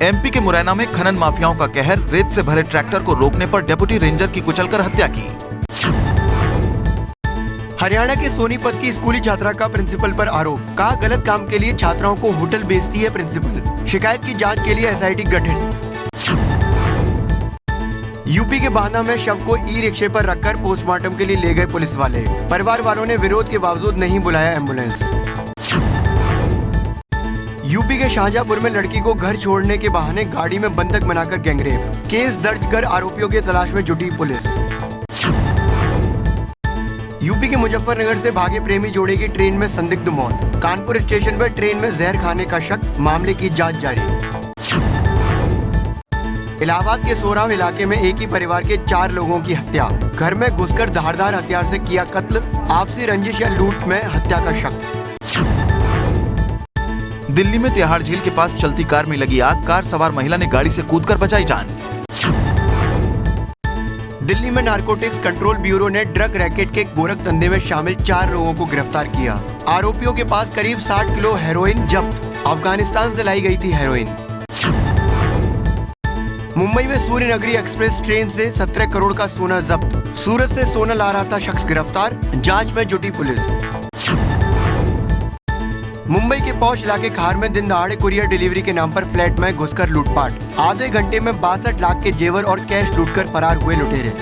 MP के मुरैना में खनन माफियाओं का कहर, रेत से भरे ट्रैक्टर को रोकने पर डिप्टी रेंजर की कुचलकर हत्या की। हरियाणा के सोनीपत की स्कूली छात्रा का प्रिंसिपल पर आरोप, कहा गलत काम के लिए छात्राओं को होटल बेचती है प्रिंसिपल। शिकायत की जांच के लिए एसआईटी गठित। यूपी के बांदा में शव को ई रिक्शे पर रखकर पोस्टमार्टम के लिए ले गए पुलिस वाले। परिवार वालों ने विरोध के बावजूद नहीं बुलाया एम्बुलेंस। यूपी के शाहजहांपुर में लड़की को घर छोड़ने के बहाने गाड़ी में बंधक बनाकर गैंगरेप, केस दर्ज कर आरोपियों की तलाश में जुटी पुलिस। यूपी के मुजफ्फरनगर से भागे प्रेमी जोड़े की ट्रेन में संदिग्ध मौत, कानपुर स्टेशन पर ट्रेन में जहर खाने का शक, मामले की जांच जारी। इलाहाबाद के सोराव इलाके में एक ही परिवार के 4 लोगों की हत्या, घर में घुसकर धारदार हथियार से किया कत्ल, आपसी रंजिश या लूट में हत्या का शक। दिल्ली में तिहाड़ झील के पास चलती कार में लगी आग, कार सवार महिला ने गाड़ी से कूदकर बचाई जान। दिल्ली में नारकोटिक्स कंट्रोल ब्यूरो ने ड्रग रैकेट के गोरख धंधे में शामिल 4 लोगों को गिरफ्तार किया। आरोपियों के पास करीब 60 किलो हेरोइन जब्त, अफगानिस्तान से लाई गई थी हेरोइन। मुंबई में सूर्य नगरी एक्सप्रेस ट्रेन से 17 करोड़ का सोना जब्त, सूरत से सोना ला रहा था शख्स गिरफ्तार, जांच में जुटी पुलिस। मुंबई के पौष इलाके खार में दिन दहाड़े कुरियर डिलीवरी के नाम पर फ्लैट में घुसकर लूटपाट, आधे घंटे में 62 लाख के जेवर और कैश लूटकर फरार हुए लुटेरे।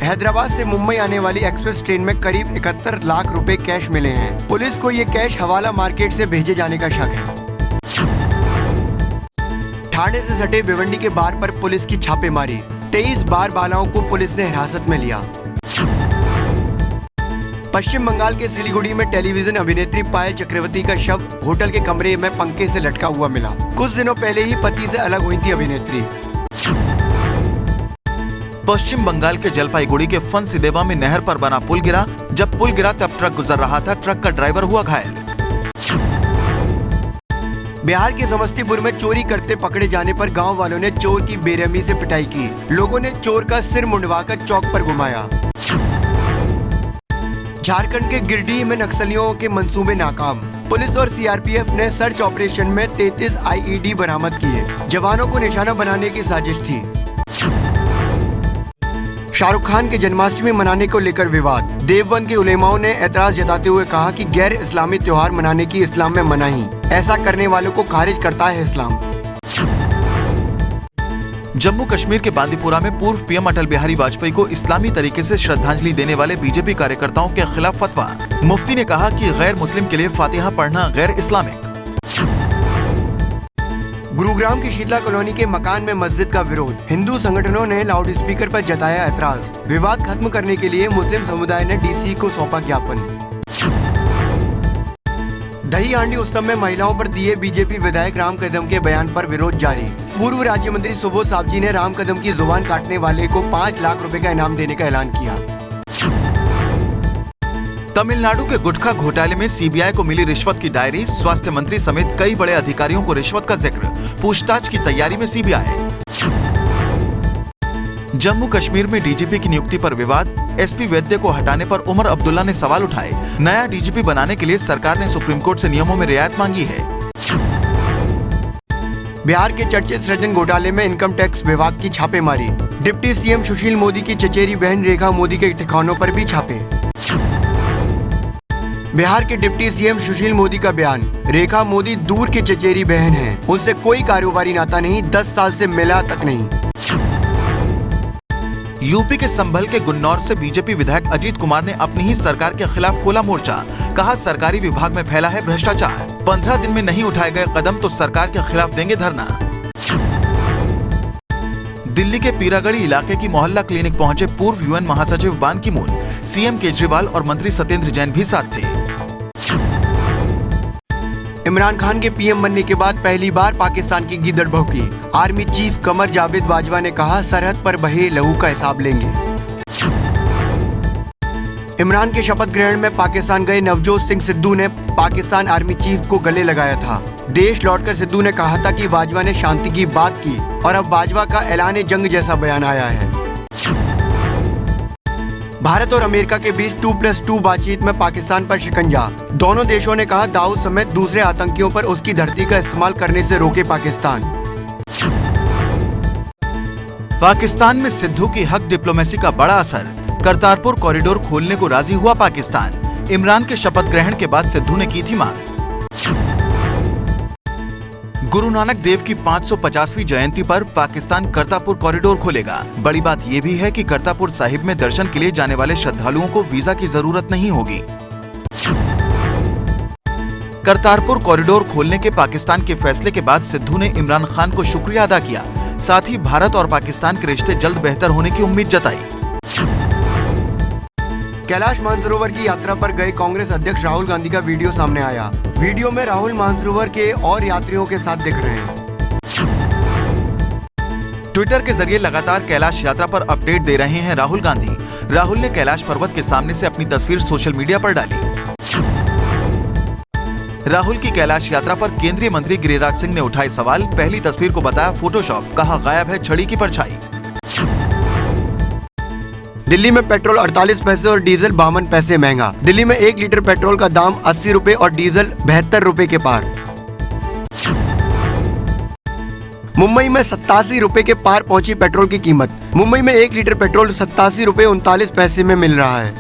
हैदराबाद से मुंबई आने वाली एक्सप्रेस ट्रेन में करीब 71 लाख रुपए कैश मिले हैं। पुलिस को ये कैश हवाला मार्केट से भेजे जाने का शक है। ठाणे से सटे भिवंडी के बार पर पुलिस की छापेमारी, 23 बार बालाओं को पुलिस ने हिरासत में लिया। पश्चिम बंगाल के सिलीगुड़ी में टेलीविजन अभिनेत्री पायल चक्रवर्ती का शव होटल के कमरे में पंखे से लटका हुआ मिला। कुछ दिनों पहले ही पति से अलग हुई थी अभिनेत्री। पश्चिम बंगाल के जलपाईगुड़ी के फनसिदेवा में नहर पर बना पुल गिरा, जब पुल गिरा तब ट्रक गुजर रहा था, ट्रक का ड्राइवर हुआ घायल। बिहार के समस्तीपुर में चोरी करते पकड़े जाने पर गांव वालों ने चोर की बेरहमी से पिटाई की, लोगों ने चोर का सिर मुंडवाकर चौक पर घुमाया। झारखंड के गिरिडीह में नक्सलियों के मंसूबे नाकाम, पुलिस और सीआरपीएफ ने सर्च ऑपरेशन में 33 आईईडी बरामद किए, जवानों को निशाना बनाने की साजिश थी। शाहरुख खान के जन्माष्टमी मनाने को लेकर विवाद, देवबंद के उलेमाओं ने एतराज जताते हुए कहा कि गैर इस्लामी त्योहार मनाने की इस्लाम में मनाही, ऐसा करने वालों को खारिज करता है इस्लाम। जम्मू कश्मीर के बांदीपुरा में पूर्व पीएम अटल बिहारी वाजपेयी को इस्लामी तरीके से श्रद्धांजलि देने वाले बीजेपी कार्यकर्ताओं के खिलाफ फतवा, मुफ्ती ने कहा कि गैर मुस्लिम के लिए फातिहा पढ़ना गैर इस्लामिक। गुरुग्राम की शीतला कॉलोनी के मकान में मस्जिद का विरोध, हिंदू संगठनों ने लाउडस्पीकर पर जताया ऐतराज, विवाद खत्म करने के लिए मुस्लिम समुदाय ने डीसी को सौंपा ज्ञापन। दही हांडी उत्सव में महिलाओं पर दिए बीजेपी विधायक राम कदम के बयान पर विरोध जारी, पूर्व राज्य मंत्री सुबोध सावजी ने राम कदम की जुबान काटने वाले को 5 लाख रुपए का इनाम देने का ऐलान किया। तमिलनाडु के गुटखा घोटाले में सीबीआई को मिली रिश्वत की डायरी, स्वास्थ्य मंत्री समेत कई बड़े अधिकारियों को रिश्वत का जिक्र, पूछताछ की तैयारी में सीबीआई। जम्मू कश्मीर में डीजीपी की नियुक्ति पर विवाद, एसपी वैद्य को हटाने पर उमर अब्दुल्ला ने सवाल उठाए, नया डीजीपी बनाने के लिए सरकार ने सुप्रीम कोर्ट से नियमों में रियायत मांगी है। बिहार के चर्चित सृजन घोटाले में इनकम टैक्स विभाग की छापेमारी, डिप्टी सीएम सुशील मोदी की चचेरी बहन रेखा मोदी के ठिकानों पर भी छापे। बिहार के डिप्टी सीएम सुशील मोदी का बयान, रेखा मोदी दूर की चचेरी बहन है, उनसे कोई कारोबारी नाता नहीं, 10 साल से मिला तक नहीं। यूपी के संभल के गुन्नौर से बीजेपी विधायक अजीत कुमार ने अपनी ही सरकार के खिलाफ खोला मोर्चा, कहा सरकारी विभाग में फैला है भ्रष्टाचार, 15 दिन में नहीं उठाए गए कदम तो सरकार के खिलाफ देंगे धरना। दिल्ली के पीरागढ़ी इलाके की मोहल्ला क्लिनिक पहुंचे पूर्व यूएन महासचिव बान की मून, सीएम केजरीवाल और मंत्री सत्येंद्र जैन भी साथ थे। इमरान खान के पीएम बनने के बाद पहली बार पाकिस्तान की गीदड़ भौंकी, आर्मी चीफ कमर जावेद बाजवा ने कहा सरहद पर बहे लहू का हिसाब लेंगे। इमरान के शपथ ग्रहण में पाकिस्तान गए नवजोत सिंह सिद्धू ने पाकिस्तान आर्मी चीफ को गले लगाया था। देश लौटकर सिद्धू ने कहा था कि बाजवा ने शांति की बात की और अब बाजवा का ऐलान जंग जैसा बयान आया है। भारत और अमेरिका के बीच 2+2 बातचीत में पाकिस्तान पर शिकंजा। दोनों देशों ने कहा दाऊद समेत दूसरे आतंकियों पर उसकी धरती का इस्तेमाल करने से रोके पाकिस्तान। पाकिस्तान में सिद्धू की हक डिप्लोमेसी का बड़ा असर, करतारपुर कॉरिडोर खोलने को राजी हुआ पाकिस्तान। इमरान के शपथ ग्रहण के बाद सिद्धू ने की थी मांग। गुरु नानक देव की 550वीं जयंती पर पाकिस्तान करतारपुर कॉरिडोर खोलेगा। बड़ी बात यह भी है कि करतारपुर साहिब में दर्शन के लिए जाने वाले श्रद्धालुओं को वीजा की जरूरत नहीं होगी। करतारपुर कॉरिडोर खोलने के पाकिस्तान के फैसले के बाद सिद्धू ने इमरान खान को शुक्रिया अदा किया। साथ ही भारत और पाकिस्तान के रिश्ते जल्द बेहतर होने की उम्मीद जताई। कैलाश मानसरोवर की यात्रा पर गए कांग्रेस अध्यक्ष राहुल गांधी का वीडियो सामने आया। वीडियो में राहुल मानसरोवर के और यात्रियों के साथ दिख रहे हैं। ट्विटर के जरिए लगातार कैलाश यात्रा पर अपडेट दे रहे हैं राहुल गांधी। राहुल ने कैलाश पर्वत के सामने से अपनी तस्वीर सोशल मीडिया पर डाली। राहुल की कैलाश यात्रा पर केंद्रीय मंत्री गिरिराज सिंह ने उठाए सवाल। पहली तस्वीर को बताया फोटोशॉप, कहा गायब है छड़ी की परछाई। दिल्ली में पेट्रोल 48 पैसे और डीजल 52 पैसे महंगा। दिल्ली में 1 लीटर पेट्रोल का दाम 80 रुपए और डीजल 72 रुपए के पार। मुंबई में 87 रुपए के पार पहुंची पेट्रोल की कीमत। मुंबई में 1 लीटर पेट्रोल 87 रुपए 39 पैसे में मिल रहा है।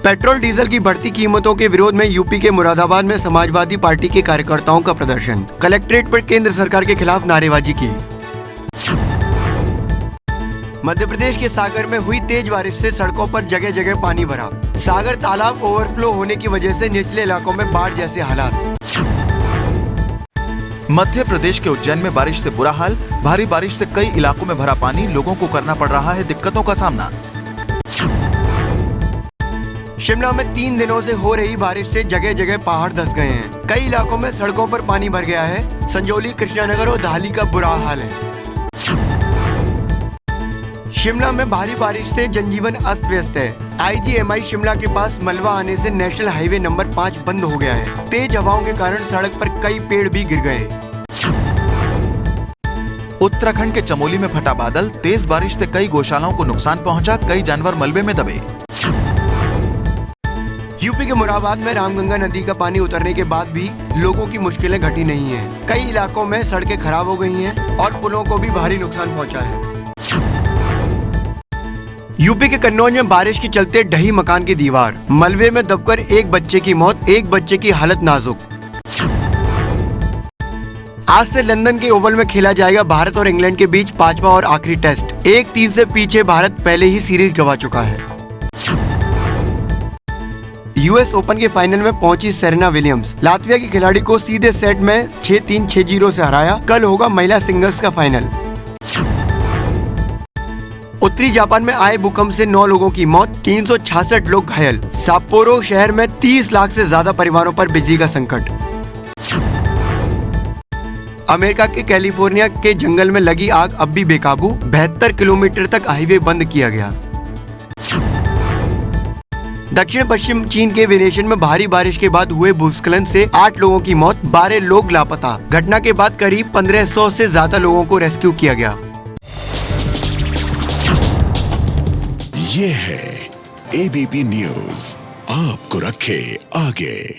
पेट्रोल डीजल की बढ़ती कीमतों के विरोध में यूपी के मुरादाबाद में समाजवादी पार्टी के कार्यकर्ताओं का प्रदर्शन। कलेक्ट्रेट पर केंद्र सरकार के खिलाफ नारेबाजी की। मध्य प्रदेश के सागर में हुई तेज बारिश से सड़कों पर जगह जगह पानी भरा। सागर तालाब ओवरफ्लो होने की वजह से निचले इलाकों में बाढ़ जैसे हालात। मध्य प्रदेश के उज्जैन में बारिश से बुरा हाल। भारी बारिश से कई इलाकों में भरा पानी, लोगों को करना पड़ रहा है दिक्कतों का सामना। शिमला में 3 दिनों से हो रही बारिश से जगह जगह पहाड़ धंस गए हैं। कई इलाकों में सड़कों पर पानी भर गया है। संजौली, कृष्णानगर और धाली का बुरा हाल है। शिमला में भारी बारिश से जनजीवन अस्त व्यस्त है। IGMI शिमला के पास मलबा आने से नेशनल हाईवे नंबर 5 बंद हो गया है। तेज हवाओं के कारण सड़क पर कई पेड़ भी गिर गए। उत्तराखंड के चमोली में फटा बादल। तेज बारिश से कई गौशालाओं को नुकसान पहुंचा, कई जानवर मलबे में दबे। यूपी के मुरादाबाद में रामगंगा नदी का पानी उतरने के बाद भी लोगों की मुश्किलें घटी नहीं हैं। कई इलाकों में सड़कें खराब हो गई हैं और पुलों को भी भारी नुकसान पहुंचा है। यूपी के कन्नौज में बारिश के चलते ढही मकान की दीवार। मलबे में दबकर एक बच्चे की मौत, एक बच्चे की हालत नाजुक। आज से लंदन के ओवल में खेला जाएगा भारत और इंग्लैंड के बीच 5वां और आखिरी टेस्ट। 1-3 से पीछे भारत पहले ही सीरीज गंवा चुका है। US ओपन के फाइनल में पहुंची सेरेना विलियम्स। लातविया की खिलाड़ी को सीधे सेट में 6-3, 6-0 से हराया। कल होगा महिला सिंगल्स का फाइनल। उत्तरी जापान में आए भूकंप से 9 लोगों की मौत, 366 लोग घायल। साप्पोरो शहर में 30 लाख से ज्यादा परिवारों पर बिजली का संकट। अमेरिका के कैलिफोर्निया के जंगल में लगी आग अब भी बेकाबू। 72 किलोमीटर तक हाईवे बंद किया गया। दक्षिण पश्चिम चीन के वेनेशन में भारी बारिश के बाद हुए भूस्खलन से 8 लोगों की मौत, 12 लोग लापता। घटना के बाद करीब 1500 से ज्यादा लोगों को रेस्क्यू किया गया। ये है ABP न्यूज, आपको रखे आगे।